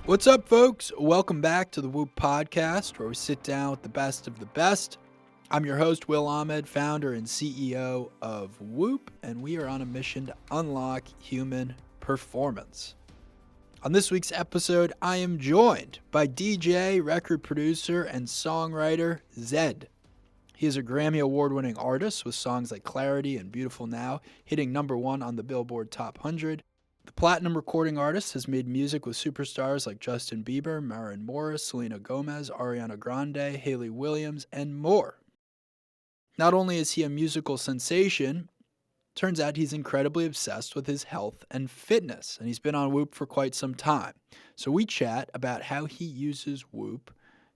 What's up, folks? Welcome back to the Whoop Podcast, where we sit down with the best of the best. I'm your host, Will Ahmed, founder and CEO of Whoop, and we are on a mission to unlock human performance. On this week's episode, I am joined by DJ, record producer, and songwriter Zedd. He is a Grammy Award-winning artist with songs like Clarity and Beautiful Now, hitting #1 on the Billboard Top 100. The platinum recording artist has made music with superstars like Justin Bieber, Maren Morris, Selena Gomez, Ariana Grande, Hayley Williams, and more. Not only is he a musical sensation, turns out he's incredibly obsessed with his health and fitness, and he's been on Whoop for quite some time. So we chat about how he uses Whoop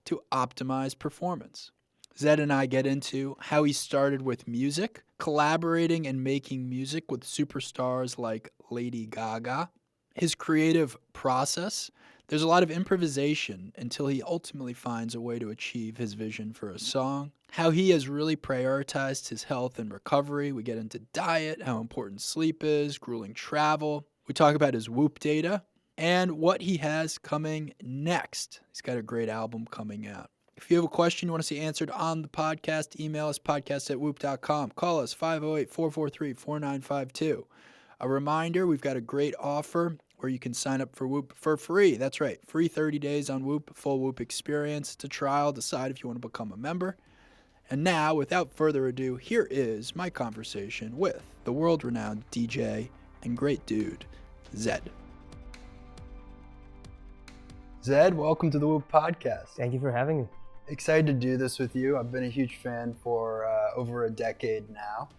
to optimize performance. Zedd and I get into how he started with music, collaborating and making music with superstars like Lady Gaga, his creative process. There's a lot of improvisation until he ultimately finds a way to achieve his vision for a song, how he has really prioritized his health and recovery. We get into diet, how important sleep is, grueling travel. We talk about his Whoop data and what he has coming next. He's got a great album coming out. If you have a question you want to see answered on the podcast, email us podcast@whoop.com. Call us 508-443-4952. A reminder, we've got a great offer where you can sign up for Whoop for free. That's right, free 30 days on Whoop, full Whoop experience. It's a trial. Decide if you want to become a member. And now, without further ado, here is my conversation with the world-renowned DJ and great dude, Zedd. Zedd, welcome to the Whoop Podcast. Thank you for having me. Excited to do this with you. I've been a huge fan for over a decade now.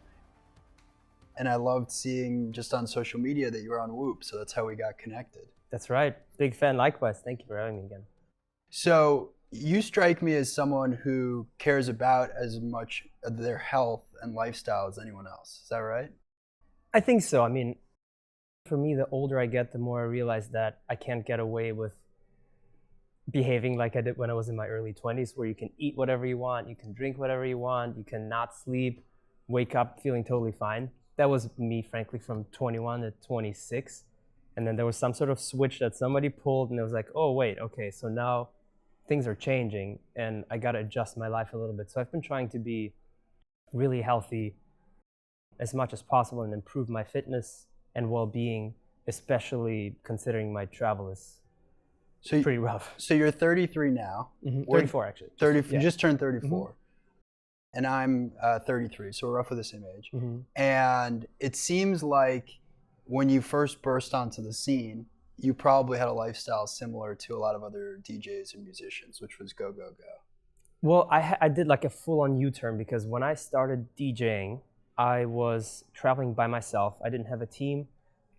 And I loved seeing just on social media that you were on Whoop, so that's how we got connected. That's right. Big fan likewise. Thank you for having me again. So you strike me as someone who cares about as much of their health and lifestyle as anyone else. Is that right? I think so. I mean, for me, the older I get, the more I realize that I can't get away with behaving like I did when I was in my early 20s, where you can eat whatever you want, you can drink whatever you want, you can not sleep, wake up feeling totally fine. That was me, frankly, from 21 to 26. And then there was some sort of switch that somebody pulled, and it was like, oh, wait, okay, so now things are changing, and I got to adjust my life a little bit. So I've been trying to be really healthy as much as possible and improve my fitness and well-being, especially considering my travel is pretty rough. So you're 33 now. 34, actually. 30, You just turned 34. And I'm 33, so we're roughly the same age. And it seems like when you first burst onto the scene, you probably had a lifestyle similar to a lot of other DJs and musicians, which was go, go, go. Well, I did like a full-on U-turn, because when I started DJing, I was traveling by myself. I didn't have a team.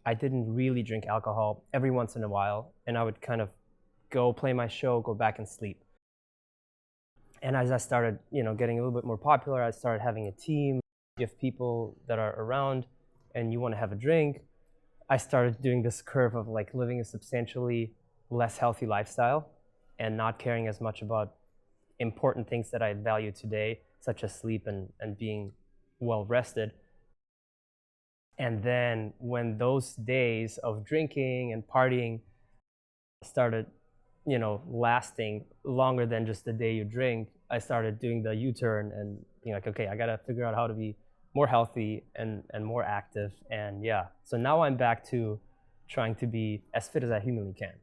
I didn't really drink alcohol every once in a while, and I would kind of go play my show, go back and sleep. And as I started, getting a little bit more popular, I started having a team. You have people that are around and you want to have a drink. I started doing this curve of like living a substantially less healthy lifestyle and not caring as much about important things that I value today, such as sleep and being well rested. And then when those days of drinking and partying started lasting longer than just the day you drink, I started doing the U-turn and being like, okay, I gotta figure out how to be more healthy and more active. And yeah, so now I'm back to trying to be as fit as I humanly can.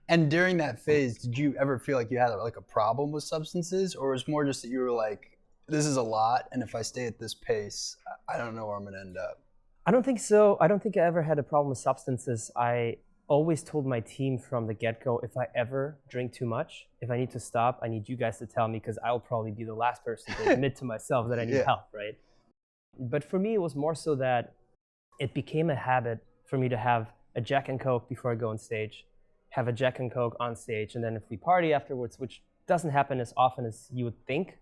And during that phase, did you ever feel like you had like a problem with substances, or it was more just that you were like, this is a lot, and if I stay at this pace, I don't know where I'm gonna end up? I don't think so. I don't think I ever had a problem with substances. I always told my team from the get-go, if I ever drink too much, if I need to stop, I need you guys to tell me, because I'll probably be the last person to admit to myself that I need help, right? But for me, it was more so that it became a habit for me to have a Jack and Coke before I go on stage, have a Jack and Coke on stage, and then if we party afterwards, which doesn't happen as often as you would think,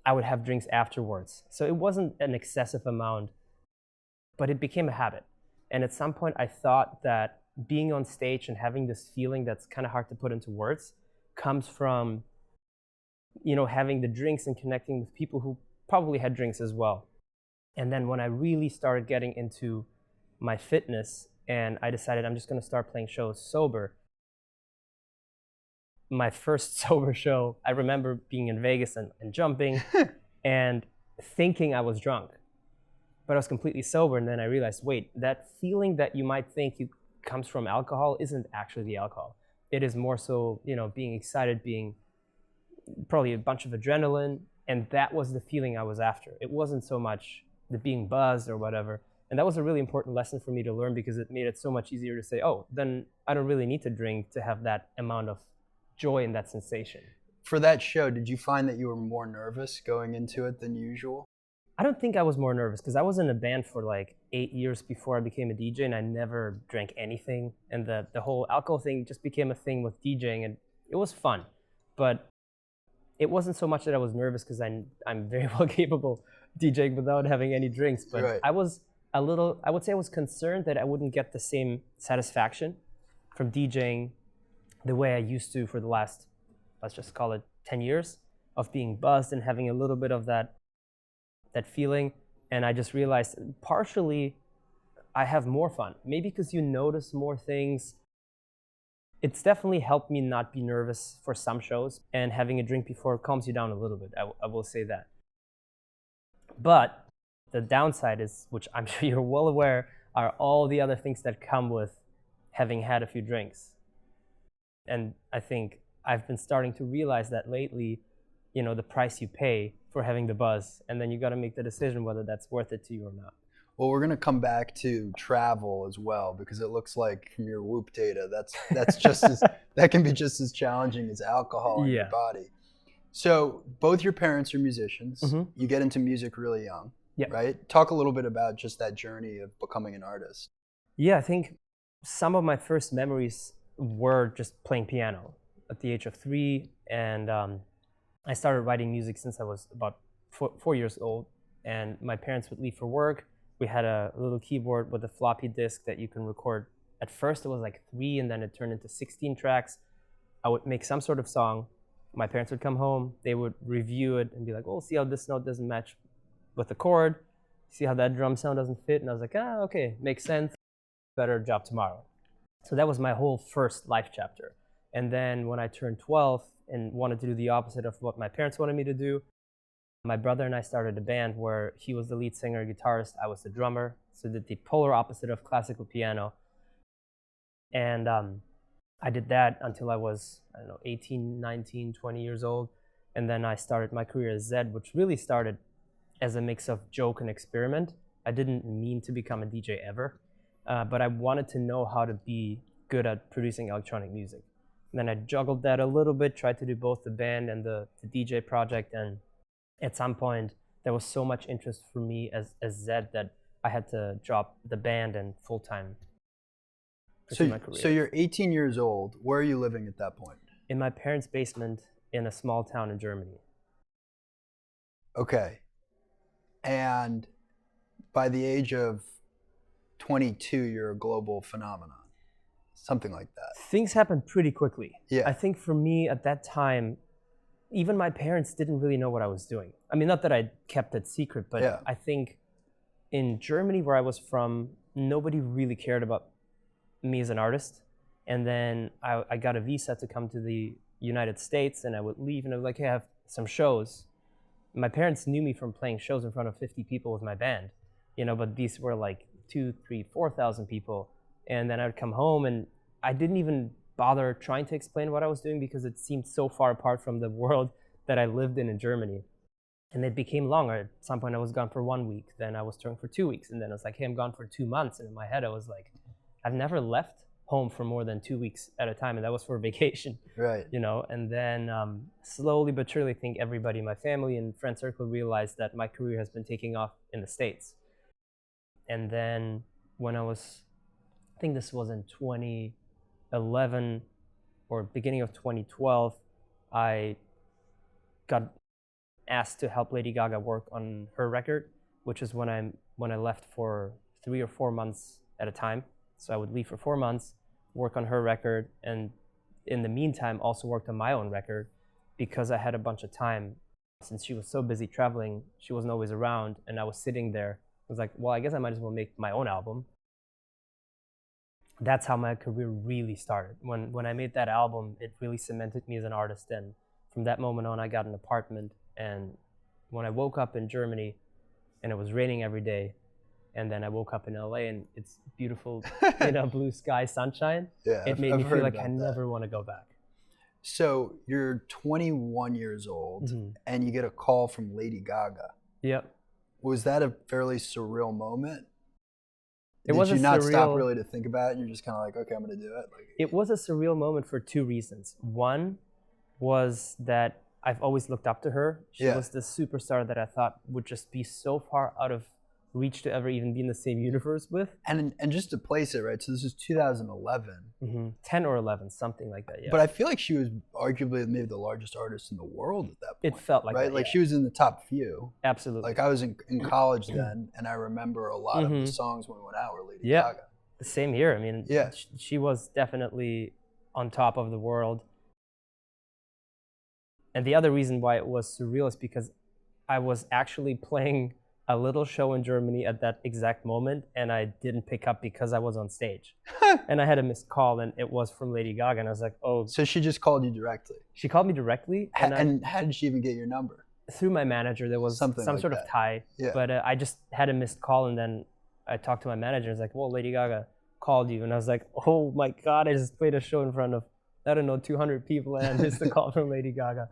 I would have drinks afterwards. So it wasn't an excessive amount, but it became a habit. And at some point, I thought that being on stage and having this feeling that's kind of hard to put into words comes from, having the drinks and connecting with people who probably had drinks as well. And then when I really started getting into my fitness and I decided I'm just going to start playing shows sober, my first sober show, I remember being in Vegas and jumping and thinking I was drunk, but I was completely sober. And then I realized, wait, that feeling that you might think comes from alcohol isn't actually the alcohol. It is more so, being excited, being probably a bunch of adrenaline. And that was the feeling I was after. It wasn't so much the being buzzed or whatever. And that was a really important lesson for me to learn, because it made it so much easier to say, oh, then I don't really need to drink to have that amount of joy and that sensation. For that show, did you find that you were more nervous going into it than usual? I don't think I was more nervous, because I was in a band for like 8 years before I became a DJ, and I never drank anything. And the whole alcohol thing just became a thing with DJing, and it was fun. But it wasn't so much that I was nervous, because I'm very well capable DJing without having any drinks. But right. I was I would say I was concerned that I wouldn't get the same satisfaction from DJing the way I used to for the last, let's just call it 10 years, of being buzzed and having a little bit of that feeling. And I just realized partially I have more fun. Maybe because you notice more things. It's definitely helped me not be nervous for some shows, and having a drink before calms you down a little bit. I will say that. But the downside is, which I'm sure you're well aware, are all the other things that come with having had a few drinks. And I think I've been starting to realize that lately, the price you pay for having the buzz, and then you got to make the decision whether that's worth it to you or not. Well, we're going to come back to travel as well, because it looks like from your Whoop data, that's just as, that can be just as challenging as alcohol in your body. So both your parents are musicians. Mm-hmm. You get into music really young, right? Talk a little bit about just that journey of becoming an artist. Yeah, I think some of my first memories were just playing piano at the age of 3. And I started writing music since I was about 4 years old. And my parents would leave for work. We had a little keyboard with a floppy disk that you can record. At first it was like 3, and then it turned into 16 tracks. I would make some sort of song. My parents would come home, they would review it and be like, oh, see how this note doesn't match with the chord? See how that drum sound doesn't fit? And I was like, okay, makes sense. Better job tomorrow. So that was my whole first life chapter. And then when I turned 12 and wanted to do the opposite of what my parents wanted me to do, my brother and I started a band where he was the lead singer, guitarist, I was the drummer. So did the polar opposite of classical piano. And I did that until I was, 18, 19, 20 years old. And then I started my career as Zed, which really started as a mix of joke and experiment. I didn't mean to become a DJ ever, but I wanted to know how to be good at producing electronic music. And then I juggled that a little bit, tried to do both the band and the DJ project. And at some point, there was so much interest for me as Zed that I had to drop the band and full-time pursue my career. So you're 18 years old. Where are you living at that point? In my parents' basement in a small town in Germany. Okay. And by the age of 22, you're a global phenomenon. Something like that. Things happened pretty quickly. Yeah. I think for me at that time, even my parents didn't really know what I was doing. I mean, not that I kept it secret, but I think in Germany, where I was from, nobody really cared about me as an artist. And then I got a visa to come to the United States, and I would leave and I was like, hey, I have some shows. My parents knew me from playing shows in front of 50 people with my band, but these were like 2,000, 3,000, 4,000 people. And then I would come home and I didn't even bother trying to explain what I was doing because it seemed so far apart from the world that I lived in Germany. And it became longer. At some point I was gone for 1 week, then I was touring for 2 weeks, and then I was like, hey, I'm gone for 2 months. And in my head I was like, I've never left home for more than 2 weeks at a time, and that was for vacation. Right. And then slowly but surely I think everybody in my family and friend circle realized that my career has been taking off in the States. And then when I think this was in 2011 or beginning of 2012, I got asked to help Lady Gaga work on her record, which is when I left for 3 or 4 months at a time. So I would leave for 4 months, work on her record, and in the meantime also worked on my own record because I had a bunch of time. Since she was so busy traveling, she wasn't always around, and I was sitting there. I was like, well, I guess I might as well make my own album. that's how my career really started. When I made that album, it really cemented me as an artist. And from that moment on, I got an apartment. And when I woke up in Germany and it was raining every day, and then I woke up in LA and it's beautiful, blue sky, sunshine. Yeah, it made I've me heard feel like about I that. never want to go back. So you're 21 years old Mhm. and you get a call from Lady Gaga. Yep. Was that a fairly surreal moment? It Did was you a not stop surreal- really to think about it? And you're just kind of like, okay, I'm going to do it. Like, It was a surreal moment for two reasons. One was that I've always looked up to her. She Yeah. was the superstar that I thought would just be so far out of reach to ever even be in the same universe with. and just to place it, right? So this is 2011. 10 or 11, something like that, yeah. But I feel like she was arguably maybe the largest artist in the world at that point. It felt like right? that, Like yeah. she was in the top few. Absolutely. Like I was in college then, and I remember a lot of the Mhm. songs when we went out were Lady Yeah. Gaga. Same here. I mean, Yeah. she was definitely on top of the world. And the other reason why it was surreal is because I was actually playing a little show in Germany at that exact moment, and I didn't pick up because I was on stage. And I had a missed call, and it was from Lady Gaga, and I was like, oh. So she just called you directly. She called me directly, And how did she even get your number? through my manager. There was Something some like sort that. of tie, Yeah. but I just had a missed call, and then I talked to my manager. I was like, well, Lady Gaga called you. And I was like, oh my God, I just played a show in front of, 200 people, and I missed a call from Lady Gaga.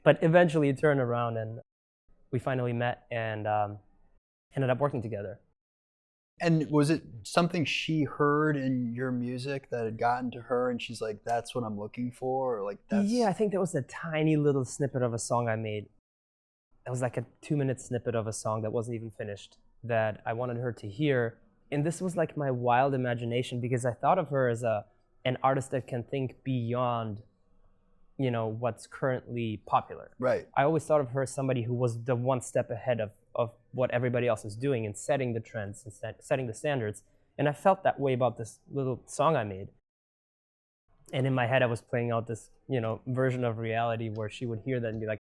But eventually it turned around, and we finally met and ended up working together. And was it something she heard in your music that had gotten to her and she's like, that's what I'm looking for? Or like, that's... Yeah, I think there was a tiny little snippet of a song I made. It was like a 2-minute snippet of a song that wasn't even finished that I wanted her to hear. And this was like my wild imagination because I thought of her as an artist that can think beyond, what's currently popular. Right. I always thought of her as somebody who was the one step ahead of what everybody else is doing and setting the trends and setting the standards. And I felt that way about this little song I made. And in my head, I was playing out this, version of reality where she would hear that and be like,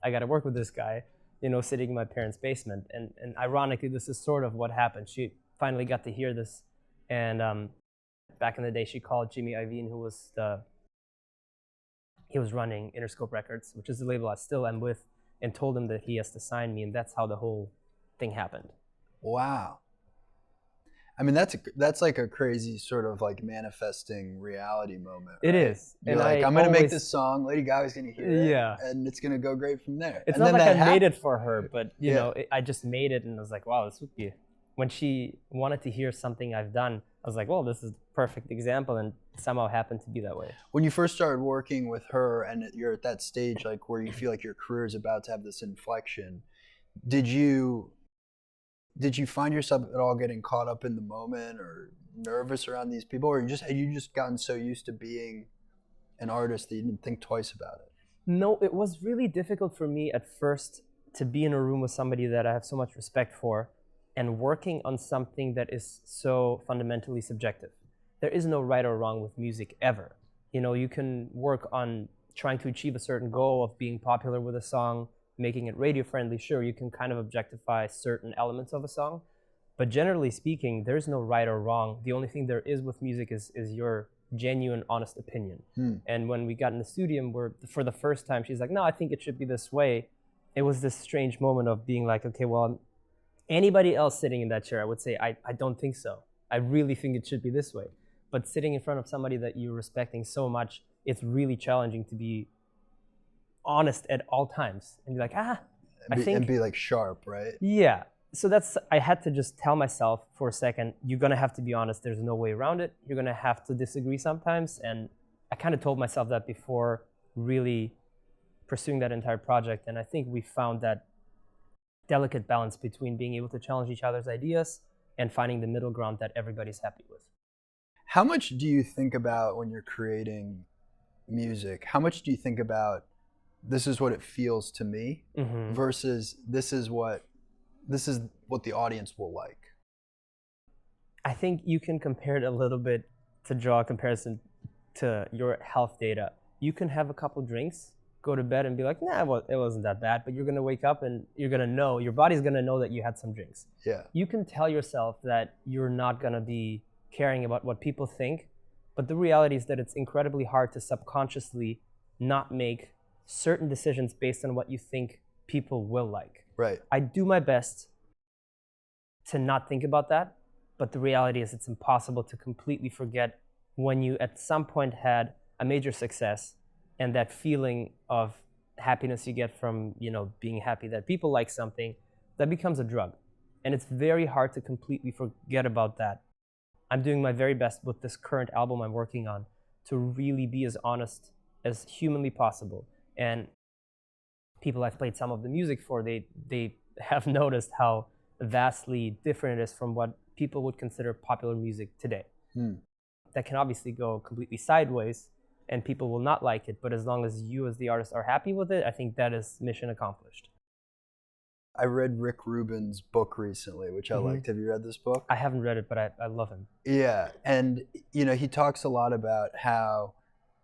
I got to work with this guy, sitting in my parents' basement. And ironically, this is sort of what happened. She finally got to hear this. And back in the day, she called Jimmy Iovine, who was he was running Interscope Records, which is the label I still am with, and told him that he has to sign me. And that's how the whole thing happened. Wow. I mean, that's like a crazy sort of like manifesting reality moment. It right? is. You're And like, I I'm going to make always- this song. Lady Gaga's going to hear it. Yeah. And it's going to go great from there. It's and not then like that I made happened. it for her, but Yeah. I just made it and I was like, wow, this would be. When she wanted to hear something I've done, I was like, well, this is a perfect example, and somehow happened to be that way. When you first started working with her and you're at that stage like where you feel like your career is about to have this inflection, did you find yourself at all getting caught up in the moment or nervous around these people, or had you just gotten so used to being an artist that you didn't think twice about it? No, it was really difficult for me at first to be in a room with somebody that I have so much respect for and working on something that is so fundamentally subjective. There is no right or wrong with music ever. You can work on trying to achieve a certain goal of being popular with a song, making it radio friendly. Sure, you can kind of objectify certain elements of a song, but generally speaking, there's no right or wrong. The only thing there is with music is your genuine, honest opinion. And when we got in the studio, for the first time, she's like, no, I think it should be this way. It was this strange moment of being like, okay, well, anybody else sitting in that chair, I would say, I don't think so. I really think it should be this way. But sitting in front of somebody that you're respecting so much, it's really challenging to be honest at all times and be like, And be like sharp, right? Yeah. So I had to just tell myself for a second, you're going to have to be honest. There's no way around it. You're going to have to disagree sometimes. And I kind of told myself that before really pursuing that entire project. And I think we found that delicate balance between being able to challenge each other's ideas and finding the middle ground that everybody's happy with. How much do you think about when you're creating music? How much do you think about this is what it feels to me versus this is what the audience will like? I think you can compare it a little bit to draw a comparison to your health data. You can have a couple drinks, go to bed and be like, nah, well, it wasn't that bad, but you're gonna wake up and you're gonna know, your body's gonna know that you had some drinks. Yeah. You can tell yourself that you're not gonna be caring about what people think. But the reality is that it's incredibly hard to subconsciously not make certain decisions based on what you think people will like. Right. I do my best to not think about that, but the reality is it's impossible to completely forget when you at some point had a major success, and that feeling of happiness you get from, being happy that people like something, that becomes a drug. And it's very hard to completely forget about that. I'm doing my very best with this current album I'm working on to really be as honest as humanly possible. And people I've played some of the music for, they have noticed how vastly different it is from what people would consider popular music today. That can obviously go completely sideways and people will not like it, but as long as you as the artist are happy with it, I think that is mission accomplished. I read Rick Rubin's book recently, which I liked. Have you read this book? I haven't read it, but I love him. Yeah, and he talks a lot about how,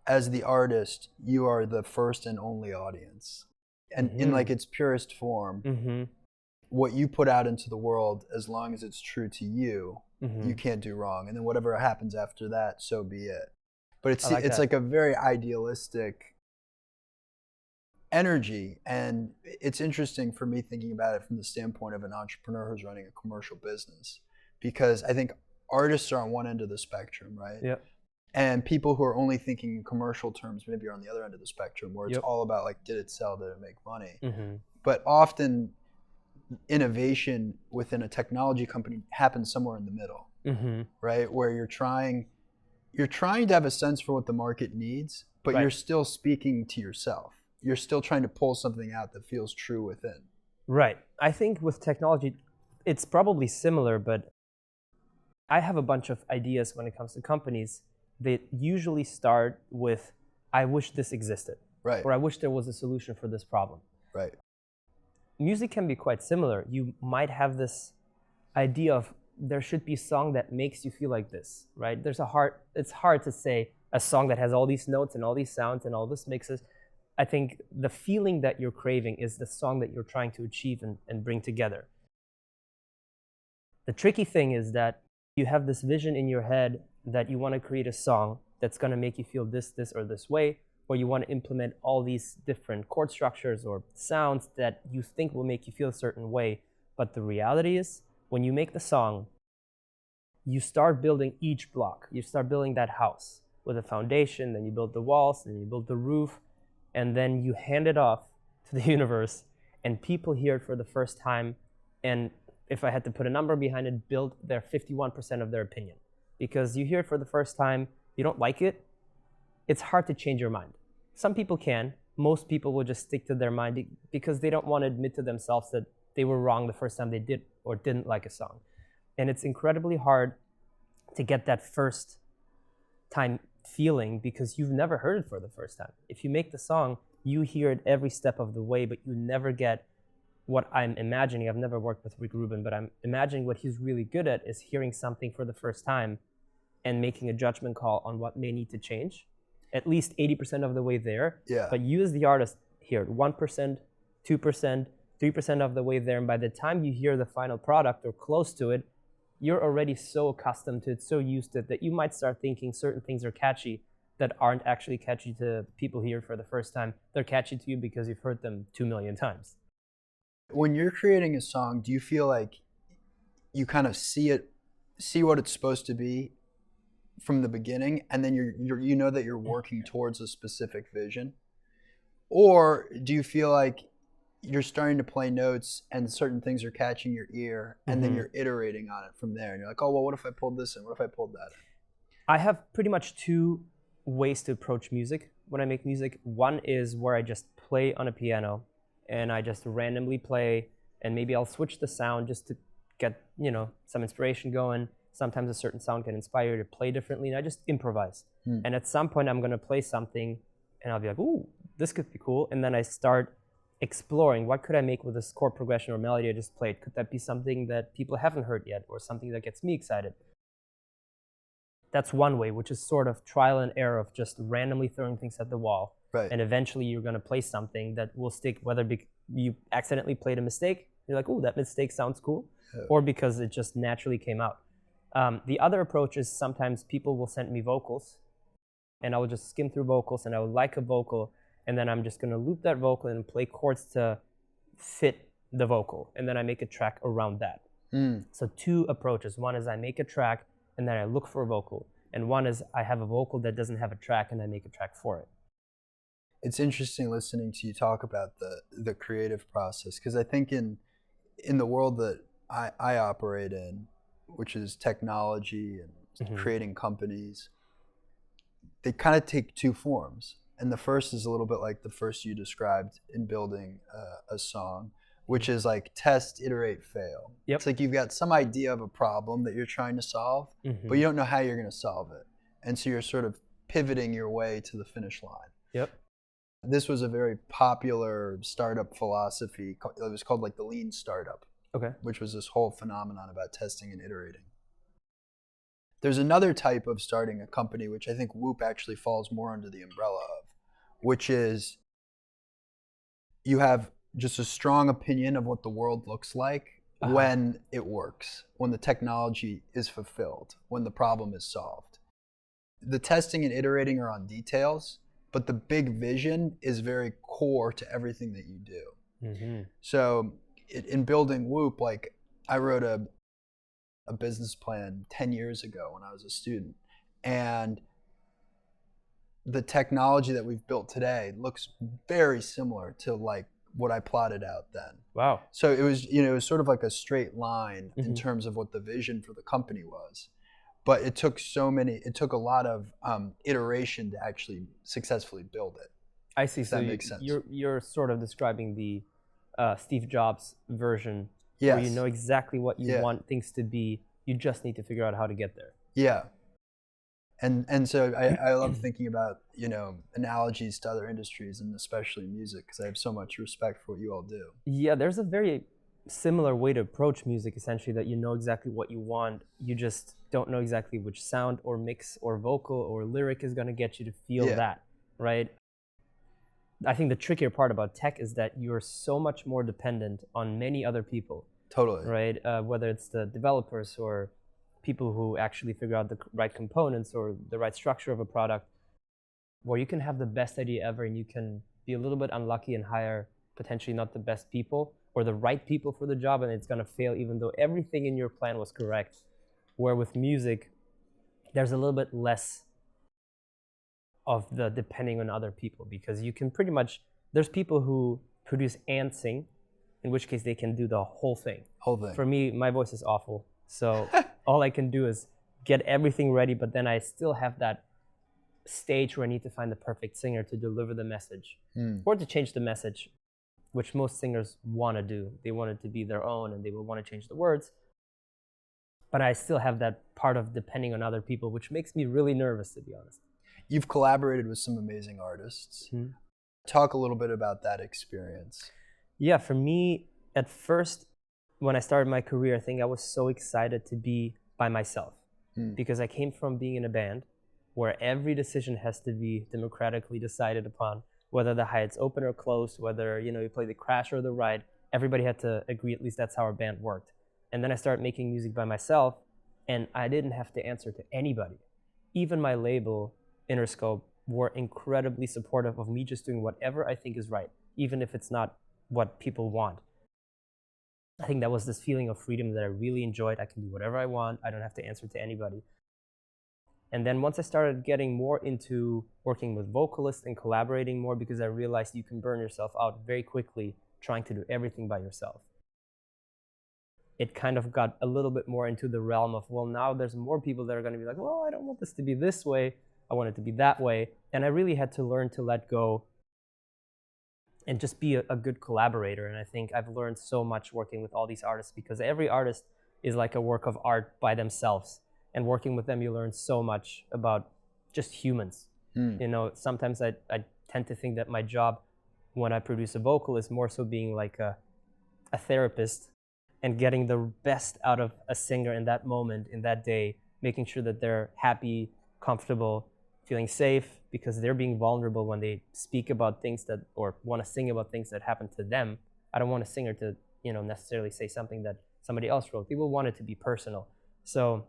as the artist, you are the first and only audience. And in like its purest form, what you put out into the world, as long as it's true to you, you can't do wrong. And then whatever happens after that, so be it. But it's like a very idealistic energy. And it's interesting for me thinking about it from the standpoint of an entrepreneur who's running a commercial business, because I think artists are on one end of the spectrum, right? Yep. And people who are only thinking in commercial terms maybe are on the other end of the spectrum, where it's all about like, did it sell, did it make money? But often innovation within a technology company happens somewhere in the middle, right? Where you're trying to have a sense for what the market needs, but you're still speaking to yourself. You're still trying to pull something out that feels true within. Right. I think with technology, it's probably similar, but I have a bunch of ideas when it comes to companies. They usually start with, I wish this existed. Right. Or I wish there was a solution for this problem. Right. Music can be quite similar. You might have this idea of there should be a song that makes you feel like this, right? It's hard to say a song that has all these notes and all these sounds and all this mixes. I think the feeling that you're craving is the song that you're trying to achieve and bring together. The tricky thing is that you have this vision in your head that you want to create a song that's going to make you feel this, or this way, or you want to implement all these different chord structures or sounds that you think will make you feel a certain way. But the reality is, when you make the song, you start building each block. You start building that house with a foundation, then you build the walls, then you build the roof, and then you hand it off to the universe, and people hear it for the first time, and if I had to put a number behind it, build their 51% of their opinion. Because you hear it for the first time, you don't like it, it's hard to change your mind. Some people can. Most people will just stick to their mind because they don't want to admit to themselves that they were wrong the first time they did or didn't like a song. And it's incredibly hard to get that first time feeling because you've never heard it for the first time. If you make the song, you hear it every step of the way, but you never get what I'm imagining. I've never worked with Rick Rubin, but I'm imagining what he's really good at is hearing something for the first time and making a judgment call on what may need to change. At least 80% of the way there. Yeah. But you as the artist hear it 1%, 2%, 3% of the way there. And by the time you hear the final product or close to it, you're already so accustomed to it, so used to it, that you might start thinking certain things are catchy that aren't actually catchy to people here for the first time. They're catchy to you because you've heard them 2 million times. When you're creating a song, do you feel like you kind of see what it's supposed to be from the beginning, and then you know that you're working towards a specific vision? Or do you feel like you're starting to play notes and certain things are catching your ear, and then you're iterating on it from there, and you're like, oh, well, what if I pulled this in? What if I pulled that in? I have pretty much two ways to approach music when I make music. One is where I just play on a piano and I just randomly play, and maybe I'll switch the sound just to get, some inspiration going. Sometimes a certain sound can inspire you to play differently, and I just improvise. And at some point, I'm going to play something, and I'll be like, ooh, this could be cool. And then I start exploring, what could I make with this chord progression or melody I just played? Could that be something that people haven't heard yet, or something that gets me excited? That's one way, which is sort of trial and error of just randomly throwing things at the wall. Right. And eventually, you're going to play something that will stick, whether you accidentally played a mistake, you're like, ooh, that mistake sounds cool, or because it just naturally came out. The other approach is sometimes people will send me vocals, and I will just skim through vocals, and I would like a vocal, and then I'm just going to loop that vocal and play chords to fit the vocal, and then I make a track around that. So two approaches. One is I make a track, and then I look for a vocal, and one is I have a vocal that doesn't have a track, and I make a track for it. It's interesting listening to you talk about the creative process, because I think in the world that I operate in, which is technology and creating companies, they kind of take two forms. And the first is a little bit like the first you described in building a song, which is like test, iterate, fail. Yep. It's like you've got some idea of a problem that you're trying to solve, but you don't know how you're going to solve it. And so you're sort of pivoting your way to the finish line. Yep. This was a very popular startup philosophy. It was called like the lean startup, which was this whole phenomenon about testing and iterating. There's another type of starting a company, which I think Whoop actually falls more under the umbrella of, which is you have just a strong opinion of what the world looks like when it works, when the technology is fulfilled, when the problem is solved. The testing and iterating are on details, but the big vision is very core to everything that you do. So in building Whoop, like I wrote a business plan 10 years ago when I was a student, and the technology that we've built today looks very similar to like what I plotted out then. Wow. So it was sort of like a straight line in terms of what the vision for the company was. But it took a lot of iteration to actually successfully build it. I see. So that makes sense. You're sort of describing the Steve Jobs version, yes, where you know exactly what you want things to be. You just need to figure out how to get there. Yeah. And so I love thinking about, analogies to other industries and especially music, because I have so much respect for what you all do. Yeah, there's a very similar way to approach music, essentially, that you know exactly what you want. You just don't know exactly which sound or mix or vocal or lyric is going to get you to feel that, right? I think the trickier part about tech is that you're so much more dependent on many other people. Totally. Right? Whether it's the developers or people who actually figure out the right components or the right structure of a product, where you can have the best idea ever and you can be a little bit unlucky and hire potentially not the best people or the right people for the job, and it's going to fail even though everything in your plan was correct. Where with music, there's a little bit less of the depending on other people, because you can pretty much, there's people who produce and sing, in which case they can do the whole thing. For me, my voice is awful. So all I can do is get everything ready, but then I still have that stage where I need to find the perfect singer to deliver the message or to change the message, which most singers want to do. They want it to be their own and they will want to change the words. But I still have that part of depending on other people, which makes me really nervous, to be honest. You've collaborated with some amazing artists. Talk a little bit about that experience. Yeah, for me, at first, when I started my career, I think I was so excited to be by myself because I came from being in a band where every decision has to be democratically decided upon, whether the hi-hat's open or closed, whether you play the crash or the ride. Everybody had to agree, at least that's how our band worked. And then I started making music by myself, and I didn't have to answer to anybody. Even my label, Interscope, were incredibly supportive of me just doing whatever I think is right, even if it's not what people want. I think that was this feeling of freedom that I really enjoyed. I can do whatever I want. I don't have to answer to anybody. And then once I started getting more into working with vocalists and collaborating more, because I realized you can burn yourself out very quickly trying to do everything by yourself, it kind of got a little bit more into the realm of, well, now there's more people that are going to be like, well, I don't want this to be this way. I want it to be that way. And I really had to learn to let go and just be a good collaborator. And I think I've learned so much working with all these artists, because every artist is like a work of art by themselves. And working with them, you learn so much about just humans. Sometimes I tend to think that my job when I produce a vocal is more so being like a therapist and getting the best out of a singer in that moment, in that day, making sure that they're happy, comfortable, feeling safe, because they're being vulnerable when they speak about things that, or want to sing about things that happen to them. I don't want a singer to, necessarily say something that somebody else wrote. People want it to be personal. So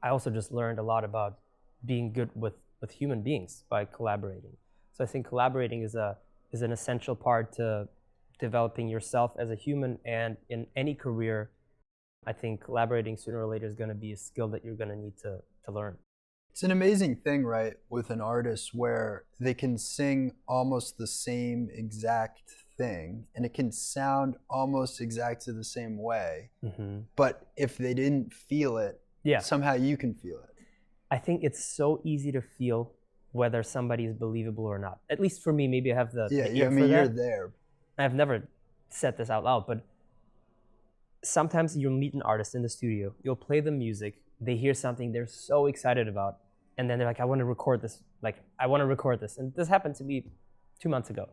I also just learned a lot about being good with human beings by collaborating. So I think collaborating is an essential part to developing yourself as a human, and in any career, I think collaborating sooner or later is going to be a skill that you're going to need to learn. It's an amazing thing, right, with an artist where they can sing almost the same exact thing and it can sound almost exactly the same way. Mm-hmm. But if they didn't feel it, Yeah. somehow you can feel it. I think it's so easy to feel whether somebody is believable or not. At least for me, maybe I have the Yeah, ear I for mean, you're that. there. I've never said this out loud, but sometimes you'll meet an artist in the studio, you'll play the music, they hear something they're so excited about, and then they're like, I want to record this. And this happened to me 2 months ago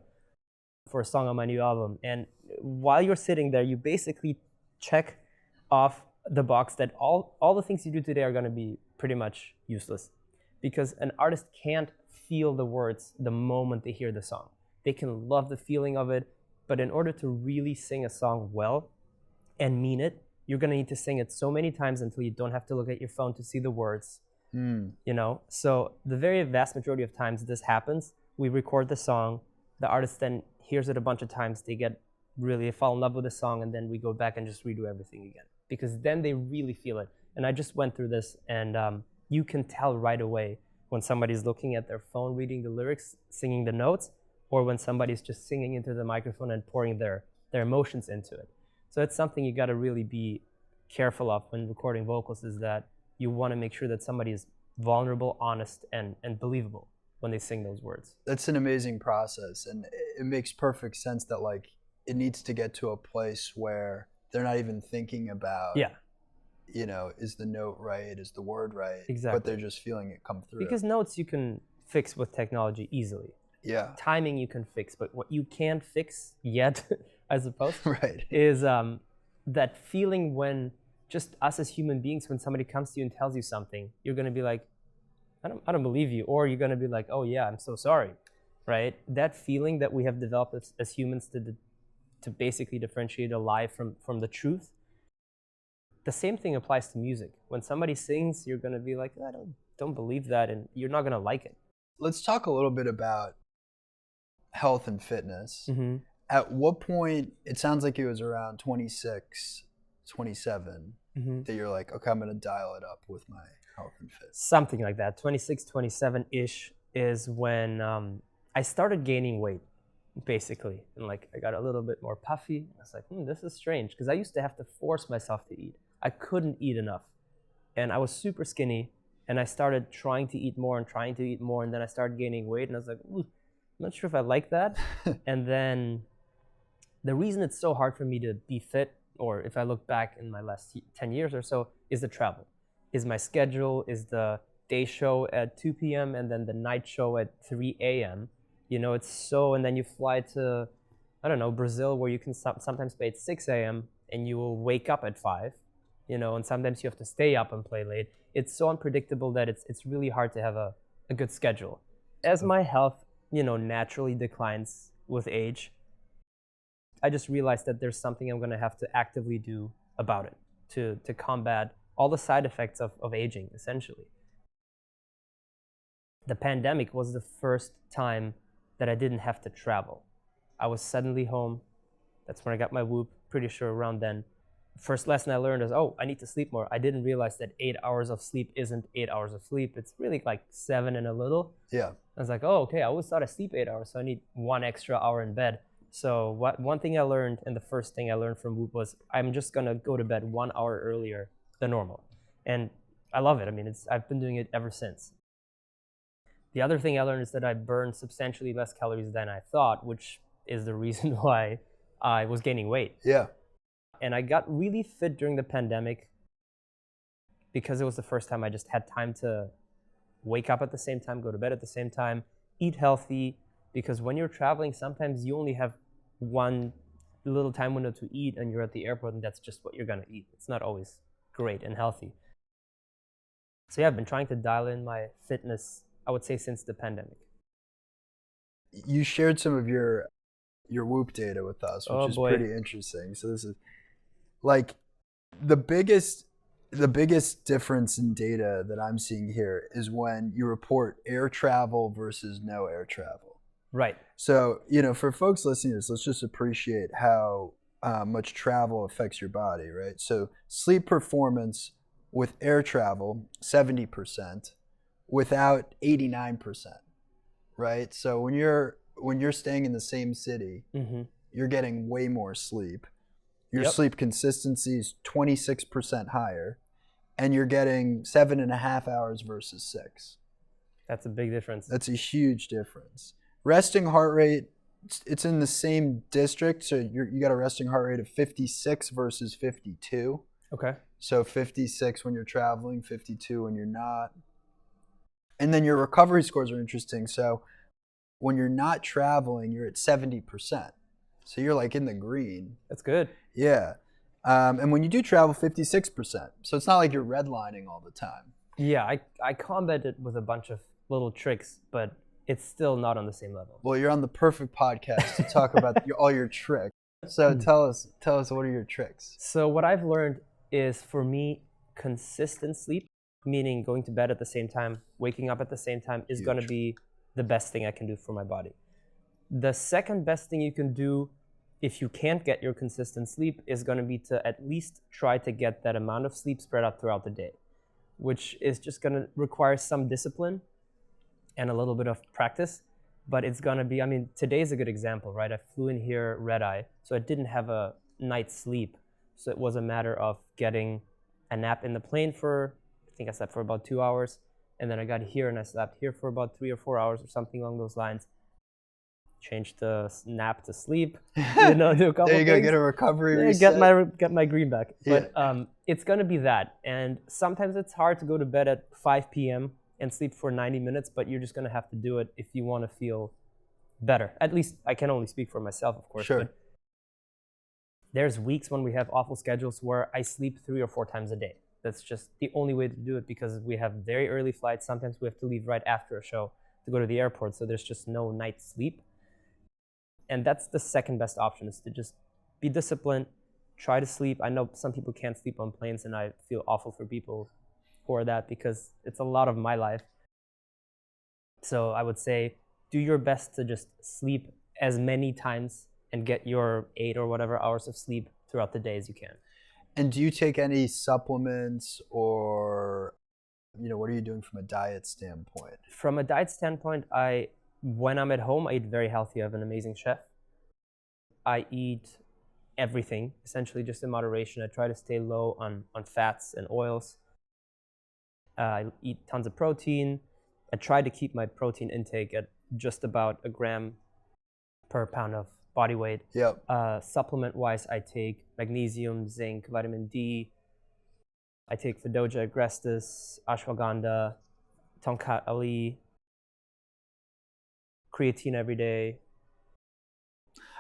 for a song on my new album. And while you're sitting there, you basically check off the box that all the things you do today are going to be pretty much useless, because an artist can't feel the words the moment they hear the song. They can love the feeling of it, but in order to really sing a song well and mean it, you're going to need to sing it so many times until you don't have to look at your phone to see the words. You know, so the very vast majority of times this happens. We record the song, the artist then hears it a bunch of times, they fall in love with the song, and then we go back and just redo everything again, because then they really feel it. And I just went through this, and you can tell right away when somebody's looking at their phone, reading the lyrics, singing the notes, or when somebody's just singing into the microphone and pouring their emotions into it. So it's something you got to really be careful of when recording vocals, is that you want to make sure that somebody is vulnerable, honest, and believable when they sing those words. That's an amazing process, and it makes perfect sense that like it needs to get to a place where they're not even thinking about, you know, is the note right, is the word right? Exactly. But they're just feeling it come through. Because notes you can fix with technology easily. Yeah. Timing you can fix, but what you can't fix yet, I suppose, right, is that feeling when just us as human beings, when somebody comes to you and tells you something, you're going to be like, I don't believe you. Or you're going to be like, oh yeah, I'm so sorry, right? That feeling that we have developed as humans to basically differentiate a lie from the truth. The same thing applies to music. When somebody sings, you're going to be like, I don't believe that, and you're not going to like it. Let's talk a little bit about health and fitness. Mm-hmm. At what point, it sounds like it was around 26, 27, that you're like, okay, I'm going to dial it up with my health and fitness. Something like that. 26, 27-ish is when I started gaining weight, basically. And like I got a little bit more puffy. I was like, this is strange, because I used to have to force myself to eat. I couldn't eat enough. And I was super skinny, and I started trying to eat more, and then I started gaining weight, and I was like, I'm not sure if I like that. And then the reason it's so hard for me to be fit, or if I look back in my last 10 years or so, is the travel. Is my schedule, is the day show at 2 p.m. and then the night show at 3 a.m. You know, it's so, and then you fly to, I don't know, Brazil, where you can sometimes play at 6 a.m. and you will wake up at 5, you know, and sometimes you have to stay up and play late. It's so unpredictable that it's really hard to have a good schedule. As my health, you know, naturally declines with age, I just realized that there's something I'm going to have to actively do about it to combat all the side effects of aging, essentially. The pandemic was the first time that I didn't have to travel. I was suddenly home. That's when I got my Whoop, pretty sure around then. First lesson I learned is, I need to sleep more. I didn't realize that 8 hours of sleep isn't 8 hours of sleep. It's really like 7 and a little. Yeah. I was like, okay, I always thought I sleep 8 hours, so I need 1 extra hour in bed. So one thing I learned, and the first thing I learned from Whoop, was I'm just going to go to bed 1 hour earlier than normal. And I love it. I mean, I've been doing it ever since. The other thing I learned is that I burned substantially less calories than I thought, which is the reason why I was gaining weight. Yeah. And I got really fit during the pandemic because it was the first time I just had time to wake up at the same time, go to bed at the same time, eat healthy. Because when you're traveling, sometimes you only have one little time window to eat, and you're at the airport, and that's just what you're going to eat. It's not always great and healthy. So yeah, I've been trying to dial in my fitness, I would say, since the pandemic. You shared some of your Whoop data with us, which is pretty interesting. So this is like the biggest The biggest difference in data that I'm seeing here is when you report air travel versus no air travel. Right. So, for folks listening to this, let's just appreciate how much travel affects your body, right? So, sleep performance with air travel, 70%, without 89%, right? So when you're staying in the same city, you're getting way more sleep. Your sleep consistency is 26% higher, and you're getting 7.5 hours versus 6. That's a big difference. That's a huge difference. Resting heart rate, it's in the same district, so you got a resting heart rate of 56 versus 52. Okay. So 56 when you're traveling, 52 when you're not. And then your recovery scores are interesting. So when you're not traveling, you're at 70%. So you're like in the green. That's good. Yeah. And when you do travel, 56%. So it's not like you're redlining all the time. Yeah, I combat it with a bunch of little tricks, but it's still not on the same level. Well, you're on the perfect podcast to talk about all your tricks. So tell us, what are your tricks? So what I've learned is, for me, consistent sleep, meaning going to bed at the same time, waking up at the same time, is going to be the best thing I can do for my body. The second best thing you can do if you can't get your consistent sleep is going to be to at least try to get that amount of sleep spread out throughout the day, which is just going to require some discipline and a little bit of practice. But it's going to be, today's a good example, right? I flew in here red eye, so I didn't have a night's sleep. So it was a matter of getting a nap in the plane I think I slept for about 2 hours. And then I got here and I slept here for about 3 or 4 hours or something along those lines. Changed the nap to sleep, do a couple there you go, things. get a recovery reset. Get my green back. But it's going to be that. And sometimes it's hard to go to bed at 5 p.m. and sleep for 90 minutes, but you're just going to have to do it if you want to feel better. At least I can only speak for myself, of course. Sure. But there's weeks when we have awful schedules where I sleep 3 or 4 times a day. That's just the only way to do it, because we have very early flights. Sometimes we have to leave right after a show to go to the airport, so there's just no night sleep. And that's the second best option, is to just be disciplined, try to sleep. I know some people can't sleep on planes, and I feel awful for people who are that, because it's a lot of my life. So I would say do your best to just sleep as many times and get your 8 or whatever hours of sleep throughout the day as you can. And do you take any supplements, or what are you doing from a diet standpoint? From a diet standpoint, when I'm at home, I eat very healthy. I have an amazing chef. I eat everything, essentially just in moderation. I try to stay low on fats and oils. I eat tons of protein. I try to keep my protein intake at just about 1 gram per pound of body weight. Yep. Supplement-wise, I take magnesium, zinc, vitamin D. I take Fedoja agrestis, ashwagandha, Tongkat Ali, creatine every day.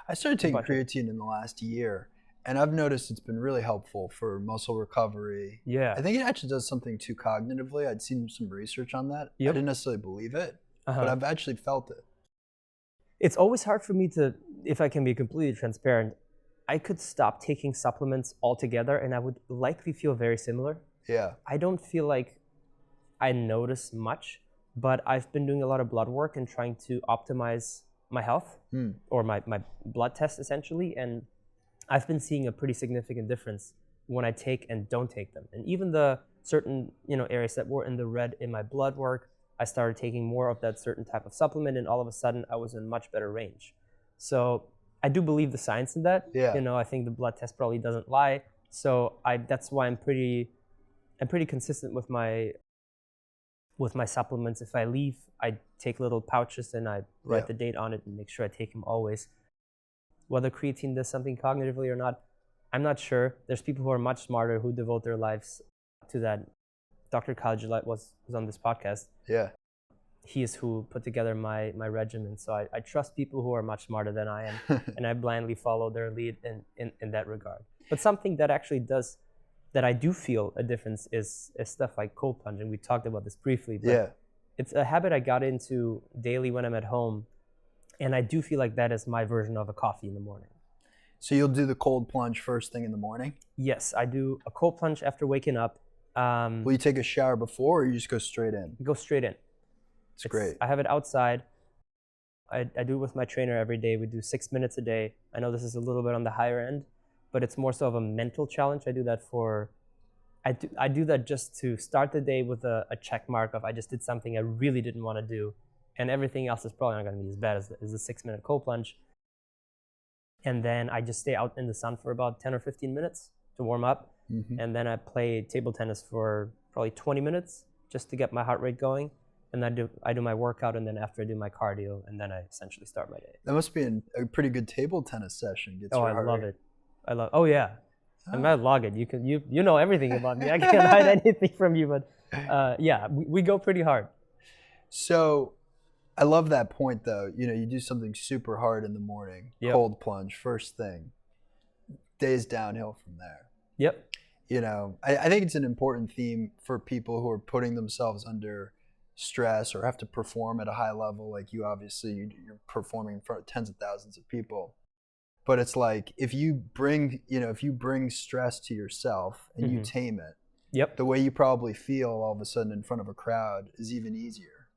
I started taking creatine in the last year, and I've noticed it's been really helpful for muscle recovery. Yeah. I think it actually does something too cognitively. I'd seen some research on that. Yep. I didn't necessarily believe it, but I've actually felt it. It's always hard for me to, if I can be completely transparent, I could stop taking supplements altogether and I would likely feel very similar. Yeah. I don't feel like I notice much, but I've been doing a lot of blood work and trying to optimize my health or my blood test essentially. And I've been seeing a pretty significant difference when I take and don't take them. And even the certain areas that were in the red in my blood work, I started taking more of that certain type of supplement, and all of a sudden I was in much better range. So I do believe the science in that. Yeah. I think the blood test probably doesn't lie. So that's why I'm pretty consistent with my supplements. If I leave, I take little pouches and I write the date on it and make sure I take them always. Whether creatine does something cognitively or not, I'm not sure. There's people who are much smarter who devote their lives to that. Dr. Kyle Gillette was on this podcast. Yeah. He is who put together my regimen. So I trust people who are much smarter than I am, and I blindly follow their lead in that regard. But something that actually does, that I do feel a difference is stuff like cold plunging. We talked about this briefly, but it's a habit I got into daily when I'm at home, and I do feel like that is my version of a coffee in the morning. So you'll do the cold plunge first thing in the morning? Yes, I do a cold plunge after waking up. Will you take a shower before, or you just go straight in? Go straight in. It's great. I have it outside. I do it with my trainer every day. We do 6 minutes a day. I know this is a little bit on the higher end, but it's more so of a mental challenge. I do that just to start the day with a check mark of I just did something I really didn't want to do, and everything else is probably not going to be as bad as the 6-minute cold plunge. And then I just stay out in the sun for about 10 or 15 minutes to warm up. Mm-hmm. And then I play table tennis for probably 20 minutes just to get my heart rate going. And then I do my workout, and then after I do my cardio, and then I essentially start my day. That must be a pretty good table tennis session. I love it. Oh yeah. I might log it. You know everything about me. I can't hide anything from you, but yeah, we go pretty hard. So I love that point though. You do something super hard in the morning, cold plunge, first thing. Day's downhill from there. Yep. I think it's an important theme for people who are putting themselves under stress or have to perform at a high level. Like you, obviously, you're performing in front of tens of thousands of people. But it's like if you bring stress to yourself and you tame it, the way you probably feel all of a sudden in front of a crowd is even easier.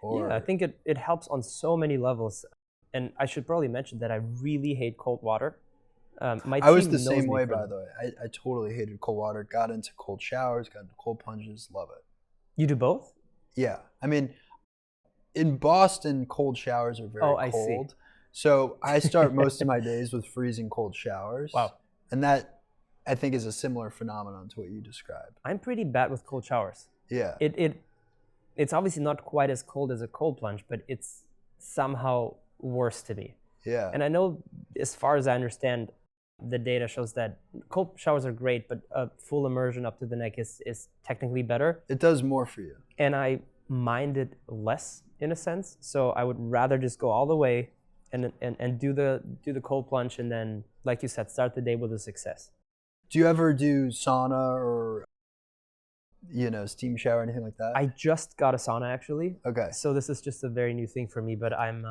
I think it helps on so many levels. And I should probably mention that I really hate cold water. I was the same way, by the way. I totally hated cold water, got into cold showers, got into cold plunges, love it. You do both? Yeah. I mean, in Boston, cold showers are very cold. I see. So I start most of my days with freezing cold showers. Wow. And that, I think, is a similar phenomenon to what you described. I'm pretty bad with cold showers. Yeah. It's obviously not quite as cold as a cold plunge, but it's somehow worse to me. Yeah. And I know, as far as I understand, the data shows that cold showers are great, but a full immersion up to the neck is technically better. It does more for you. And I mind it less, in a sense. So I would rather just go all the way and do the cold plunge, and then, like you said, start the day with a success. Do you ever do sauna or steam shower, anything like that? I just got a sauna, actually. Okay. So this is just a very new thing for me, but I'm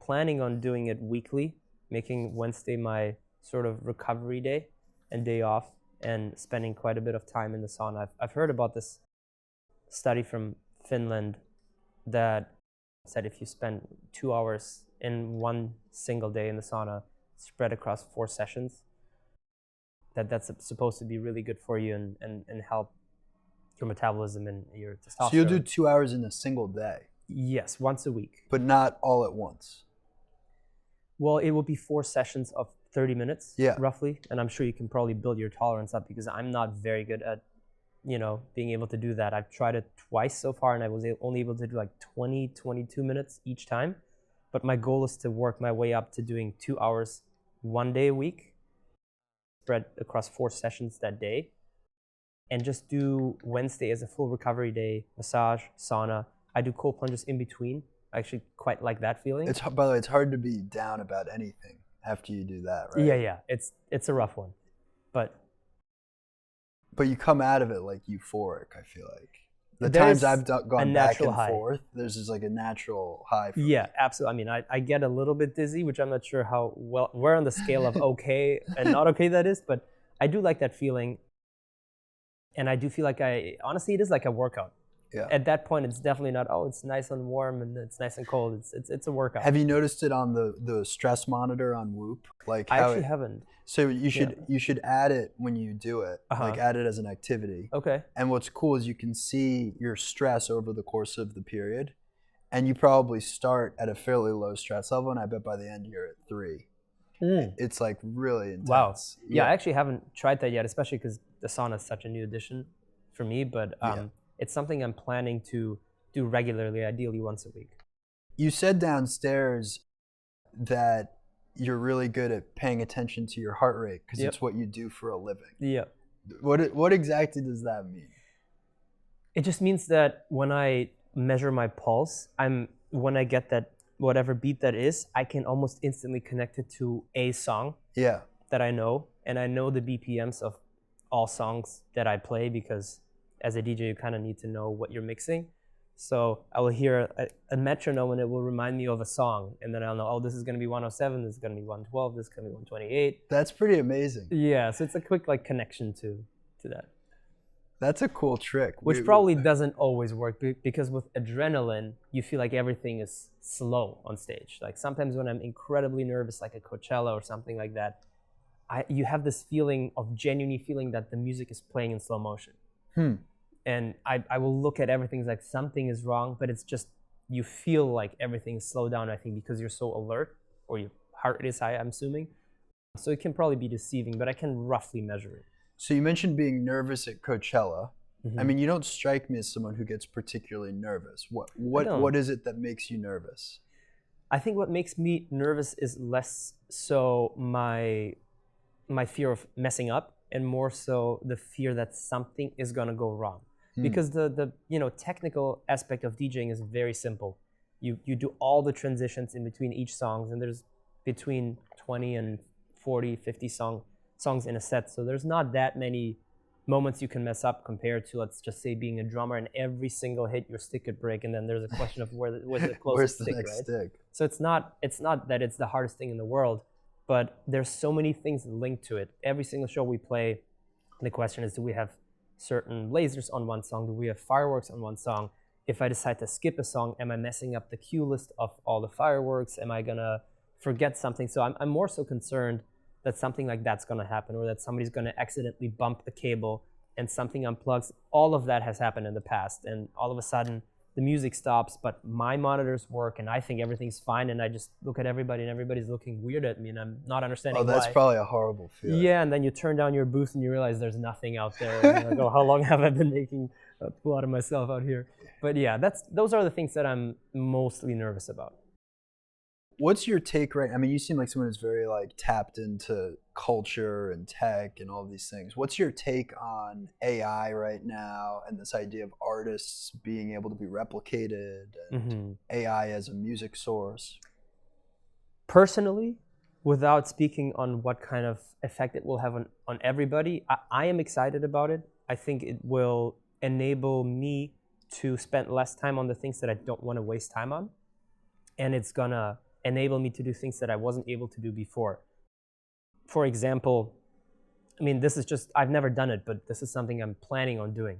planning on doing it weekly, making Wednesday my sort of recovery day and day off, and spending quite a bit of time in the sauna. I've heard about this study from Finland that said if you spend 2 hours in one single day in the sauna, spread across 4 sessions, that's supposed to be really good for you and help your metabolism and your testosterone. So you'll do 2 hours in a single day? Yes, once a week. But not all at once? Well, it will be 4 sessions of 30 minutes, roughly. And I'm sure you can probably build your tolerance up, because I'm not very good at, being able to do that. I've tried it twice so far, and I was only able to do like 20, 22 minutes each time. But my goal is to work my way up to doing 2 hours 1 day a week, spread across 4 sessions that day, and just do Wednesday as a full recovery day, massage, sauna. I do cold plunges in between. I actually quite like that feeling. By the way, it's hard to be down about anything after you do that, right? Yeah. It's a rough one. But you come out of it like euphoric, I feel like. The times I've gone back and forth, there's just like a natural high for me. Absolutely. I mean, I get a little bit dizzy, which I'm not sure where on the scale of okay and not okay that is, but I do like that feeling. And I do feel like honestly, it is like a workout. Yeah. At that point, it's definitely not, it's nice and warm and it's nice and cold. It's a workout. Have you noticed it on the stress monitor on Whoop? I actually haven't. So you should add it when you do it, like add it as an activity. Okay. And what's cool is you can see your stress over the course of the period, and you probably start at a fairly low stress level, and I bet by the end you're at 3. It's like really intense. Wow. Yeah, I actually haven't tried that yet, especially because the sauna is such a new addition for me, but it's something I'm planning to do regularly, ideally once a week. You said downstairs that you're really good at paying attention to your heart rate because it's what you do for a living. Yeah. What exactly does that mean? It just means that when I measure my pulse, when I get that whatever beat that is, I can almost instantly connect it to a song that I know, and I know the BPMs of all songs that I play, because as a DJ, you kind of need to know what you're mixing. So I will hear a metronome and it will remind me of a song. And then I'll know, this is going to be 107, this is going to be 112, this is going to be 128. That's pretty amazing. Yeah, so it's a quick connection to that. That's a cool trick. Which probably doesn't always work because with adrenaline, you feel like everything is slow on stage. Like sometimes when I'm incredibly nervous, like a Coachella or something like that, you have this feeling of genuinely feeling that the music is playing in slow motion. And I will look at everything like something is wrong, but it's just, you feel like everything's slowed down, I think, because you're so alert, or your heart rate is high, I'm assuming. So it can probably be deceiving, but I can roughly measure it. So you mentioned being nervous at Coachella. Mm-hmm. I mean, you don't strike me as someone who gets particularly nervous. What is it that makes you nervous? I think what makes me nervous is less so my fear of messing up, and more so the fear that something is gonna go wrong. Because the technical aspect of DJing is very simple. You do all the transitions in between each songs, and there's between 20 and 40, 50 songs in a set. So there's not that many moments you can mess up compared to, let's just say, being a drummer, and every single hit your stick could break, and then there's a question of where's the closest stick, next right? stick? So it's not that it's the hardest thing in the world, but there's so many things linked to it. Every single show we play, the question is, do we have certain lasers on one song? Do we have fireworks on one song? If I decide to skip a song, am I messing up the cue list of all the fireworks? Am I gonna forget something? So I'm more so concerned that something like that's gonna happen, or that somebody's gonna accidentally bump a cable and something unplugs. All of that has happened in the past, and all of a sudden the music stops, but my monitors work, and I think everything's fine, and I just look at everybody, and everybody's looking weird at me, and I'm not understanding why. Oh, that's probably a horrible feeling. Yeah, and then you turn down your booth, and you realize there's nothing out there, and you're like, oh, how long have I been making a fool out of myself out here? But yeah, those are the things that I'm mostly nervous about. What's your take, right? I mean, you seem like someone who's very tapped into culture and tech and all of these things. What's your take on AI right now, and this idea of artists being able to be replicated, and AI as a music source? Personally, without speaking on what kind of effect it will have on everybody, I am excited about it. I think it will enable me to spend less time on the things that I don't want to waste time on. And it's gonna enable me to do things that I wasn't able to do before. For example, I mean, this is just, I've never done it, but this is something I'm planning on doing.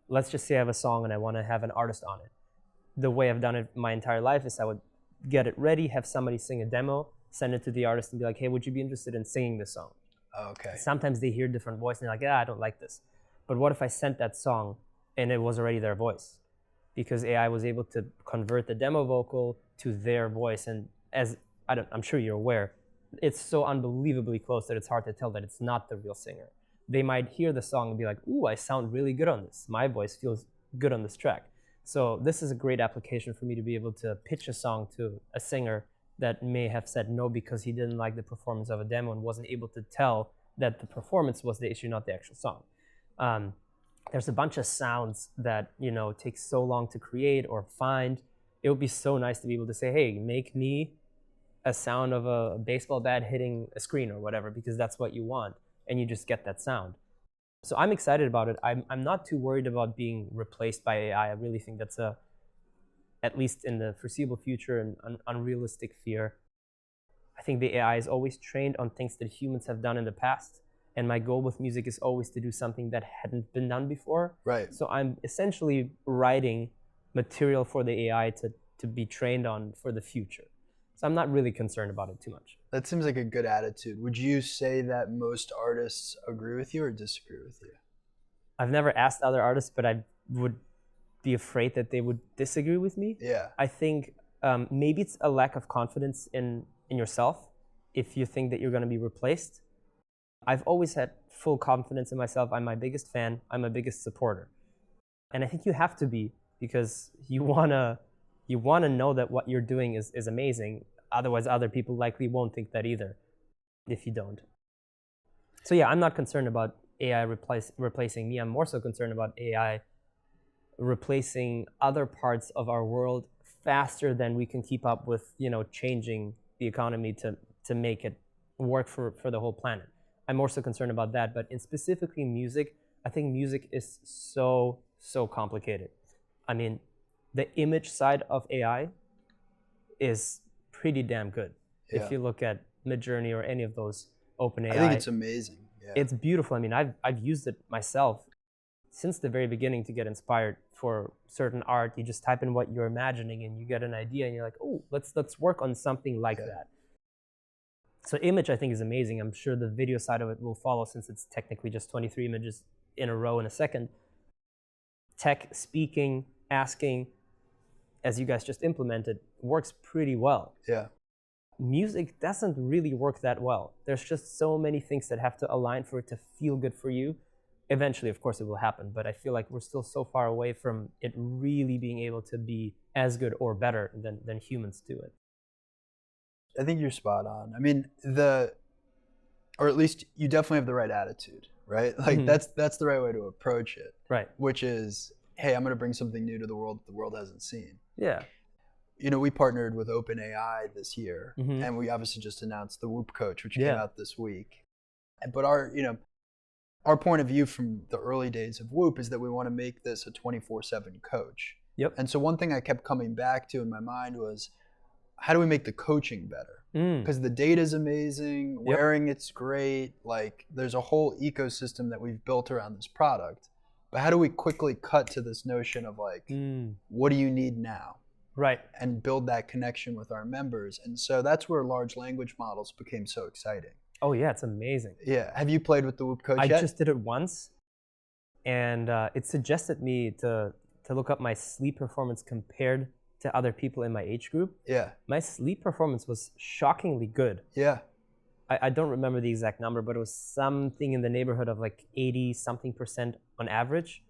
Let's just say I have a song and I want to have an artist on it. The way I've done it my entire life is I would get it ready, have somebody sing a demo, send it to the artist and be like, hey, would you be interested in singing this song? Okay. Sometimes they hear different voice and they're like, yeah, I don't like this. But what if I sent that song and it was already their voice? Because AI was able to convert the demo vocal to their voice. And as I'm sure you're aware, it's so unbelievably close that it's hard to tell that it's not the real singer. They might hear the song and be like, ooh, I sound really good on this. My voice feels good on this track. So this is a great application for me to be able to pitch a song to a singer that may have said no because he didn't like the performance of a demo and wasn't able to tell that the performance was the issue, not the actual song. There's a bunch of sounds that take so long to create or find. It would be so nice to be able to say, hey, make me a sound of a baseball bat hitting a screen or whatever, because that's what you want, and you just get that sound. So I'm excited about it. I'm not too worried about being replaced by AI. I really think that's at least in the foreseeable future, an unrealistic fear. I think the AI is always trained on things that humans have done in the past. And my goal with music is always to do something that hadn't been done before. Right. So I'm essentially writing material for the AI to be trained on for the future. So I'm not really concerned about it too much. That seems like a good attitude. Would you say that most artists agree with you or disagree with you? I've never asked other artists, but I would be afraid that they would disagree with me. Yeah. I think maybe it's a lack of confidence in yourself if you think that you're going to be replaced. I've always had full confidence in myself. I'm my biggest fan. I'm my biggest supporter. And I think you have to be, because you wanna know that what you're doing is amazing. Otherwise, other people likely won't think that either if you don't. So yeah, I'm not concerned about AI replacing me. I'm more so concerned about AI replacing other parts of our world faster than we can keep up with, changing the economy to make it work for the whole planet. I'm more so concerned about that. But in specifically music, I think music is so complicated. I mean, the image side of AI is pretty damn good. Yeah. If you look at Midjourney or any of those OpenAI, I think it's amazing. Yeah. It's beautiful. I mean, I've used it myself since the very beginning to get inspired for certain art. You just type in what you're imagining and you get an idea and you're like, oh, let's work on something like that. So image, I think, is amazing. I'm sure the video side of it will follow, since it's technically just 23 images in a row in a second. Tech, speaking, asking, as you guys just implemented, works pretty well. Yeah. Music doesn't really work that well. There's just so many things that have to align for it to feel good for you. Eventually, of course, it will happen, but I feel like we're still so far away from it really being able to be as good or better than humans do it. I think you're spot on. I mean, or at least you definitely have the right attitude, right? Like that's the right way to approach it. Right. Which is, hey, I'm going to bring something new to the world that the world hasn't seen. Yeah. You know, we partnered with OpenAI this year, and we obviously just announced the Whoop Coach, which came out this week. But our point of view from the early days of Whoop is that we want to make this a 24/7 coach. Yep. And so one thing I kept coming back to in my mind was, how do we make the coaching better? Because the data is amazing, wearing it's great. Like, there's a whole ecosystem that we've built around this product. But how do we quickly cut to this notion of like, what do you need now? Right. And build that connection with our members. And so that's where large language models became so exciting. Oh yeah, it's amazing. Yeah. Have you played with the Whoop Coach yet? I just did it once, and it suggested me to look up my sleep performance compared to other people in my age group. Yeah. My sleep performance was shockingly good. Yeah. I don't remember the exact number, but it was something in the neighborhood of like 80-something% on average.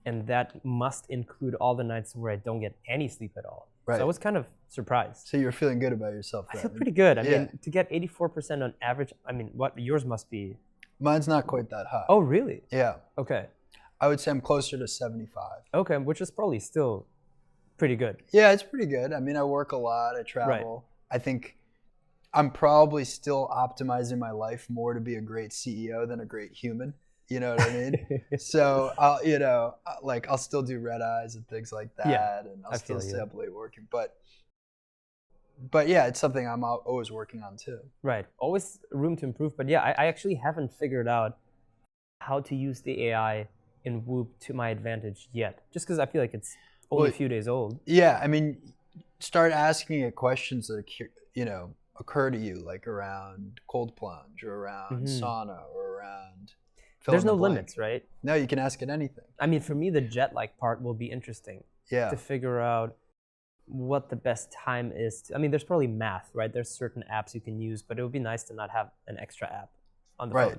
And that must include all the nights where I don't get any sleep at all. Right. So I was kind of surprised. So you're feeling good about yourself then. I feel pretty good. I mean, to get 84% on average, I mean, what yours must be? Mine's not quite that high. Oh, really? Yeah. Okay. I would say I'm closer to 75. Okay, which is probably still pretty good. Yeah, it's pretty good. I mean, I work a lot, I travel. Right. I think I'm probably still optimizing my life more to be a great CEO than a great human. You know what I mean? So I'll still do red eyes and things like that, and I'll still stay up late working. But yeah, it's something I'm always working on too. Right, always room to improve. But yeah, I actually haven't figured out how to use the AI in Whoop to my advantage yet. Just because I feel like it's only a few days old. Yeah, I mean, start asking it questions that occur to you, like around cold plunge or around sauna or around. There's no limits, right? No, you can ask it anything. I mean, for me, the jet-like part will be interesting. Yeah. To figure out what the best time is. I mean, there's probably math, right? There's certain apps you can use, but it would be nice to not have an extra app on the phone. Right.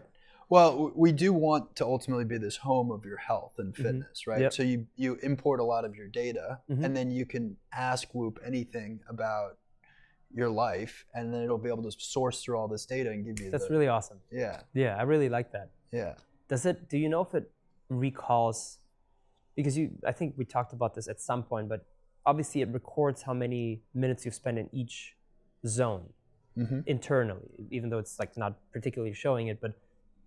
Well, we do want to ultimately be this home of your health and fitness, right? Yep. So you import a lot of your data, and then you can ask Whoop anything about your life, and then it'll be able to source through all this data and give you. That's really awesome. Yeah. Yeah, I really like that. Yeah. Do you know if it recalls, because I think we talked about this at some point, but obviously it records how many minutes you've spent in each zone internally, even though it's like not particularly showing it. But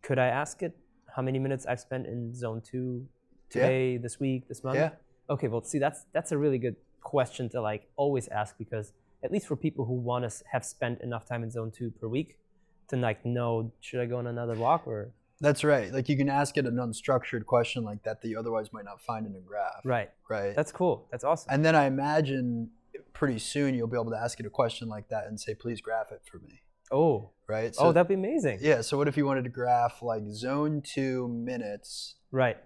could I ask it how many minutes I've spent in zone 2 today, this week, this month? Yeah. Okay, well, see, that's a really good question to like always ask, because at least for people who want to have spent enough time in zone 2 per week to like know, should I go on another walk or? That's right. Like, you can ask it an unstructured question like that you otherwise might not find in a graph. Right. Right. That's cool. That's awesome. And then I imagine pretty soon you'll be able to ask it a question like that and say, please graph it for me. Oh. Right. So, that'd be amazing. Yeah. So what if you wanted to graph like zone 2 minutes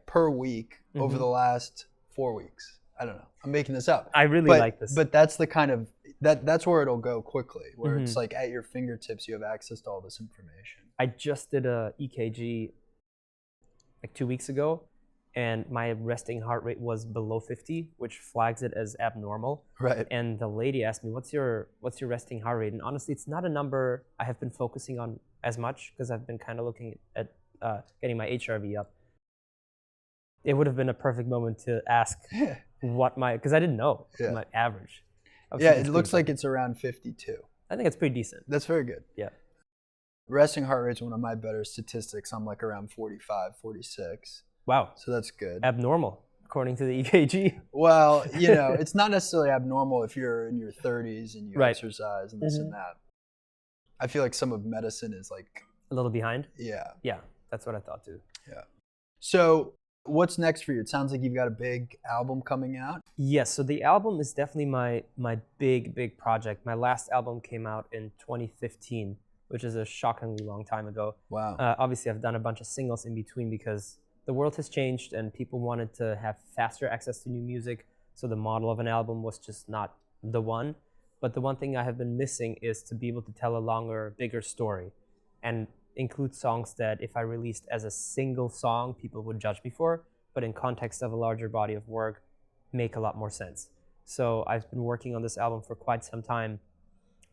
per week over the last 4 weeks? I don't know. I'm making this up. I really like this. But that's the kind of, that's where it'll go quickly, where it's like at your fingertips, you have access to all this information. I just did a EKG like 2 weeks ago, and my resting heart rate was below 50, which flags it as abnormal. Right. And the lady asked me, what's your resting heart rate? And honestly, it's not a number I have been focusing on as much, because I've been kind of looking at getting my HRV up. It would have been a perfect moment to ask because I didn't know my average. Yeah, it looks like it's around 52. I think it's pretty decent. That's very good. Yeah. Resting heart rate is one of my better statistics. I'm like around 45, 46. Wow. So that's good. Abnormal, according to the EKG. Well, it's not necessarily abnormal if you're in your 30s and you exercise and this and that. I feel like some of medicine is like... a little behind? Yeah. Yeah, that's what I thought too. Yeah. So What's next for you? It sounds like you've got a big album coming out. Yes, so the album is definitely my big project. My last album came out in 2015, which is a shockingly long time ago. Wow. Obviously, I've done a bunch of singles in between because the world has changed and people wanted to have faster access to new music. So the model of an album was just not the one. But the one thing I have been missing is to be able to tell a longer, bigger story and include songs that if I released as a single song, people would judge me for, but in context of a larger body of work, make a lot more sense. So I've been working on this album for quite some time.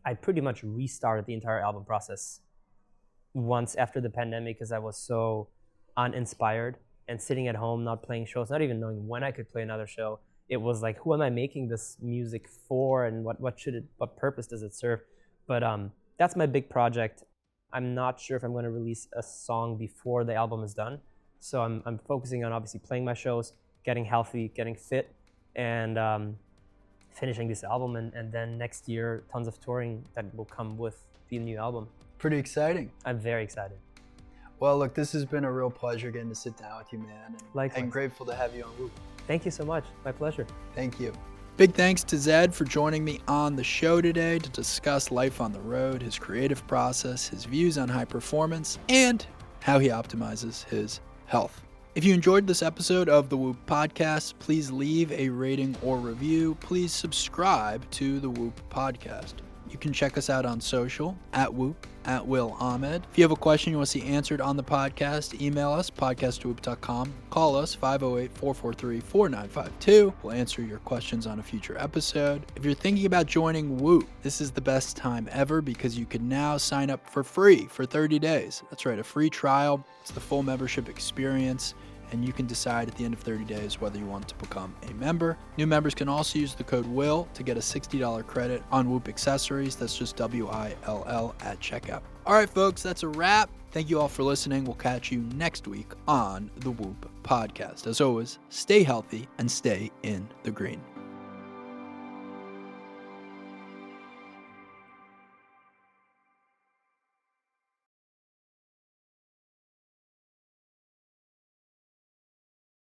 I pretty much restarted the entire album process once after the pandemic because I was so uninspired and sitting at home, not playing shows, not even knowing when I could play another show. It was like, who am I making this music for, and what purpose does it serve? But that's my big project. I'm not sure if I'm going to release a song before the album is done. So I'm focusing on obviously playing my shows, getting healthy, getting fit, and finishing this album. And then next year, tons of touring that will come with the new album. Pretty exciting. I'm very excited. Well, look, this has been a real pleasure getting to sit down with you, man. And grateful to have you on Whoop. Thank you so much. My pleasure. Thank you. Big thanks to Zed for joining me on the show today to discuss life on the road, his creative process, his views on high performance, and how he optimizes his health. If you enjoyed this episode of the Whoop Podcast, please leave a rating or review. Please subscribe to the Whoop Podcast. You can check us out on social, at Whoop, at Will Ahmed. If you have a question you want to see answered on the podcast, email us, podcastwhoop.com. Call us, 508-443-4952. We'll answer your questions on a future episode. If you're thinking about joining Whoop, this is the best time ever because you can now sign up for free for 30 days. That's right, a free trial. It's the full membership experience, and you can decide at the end of 30 days whether you want to become a member. New members can also use the code WILL to get a $60 credit on Whoop accessories. That's just WILL at checkout. All right, folks, that's a wrap. Thank you all for listening. We'll catch you next week on the Whoop Podcast. As always, stay healthy and stay in the green.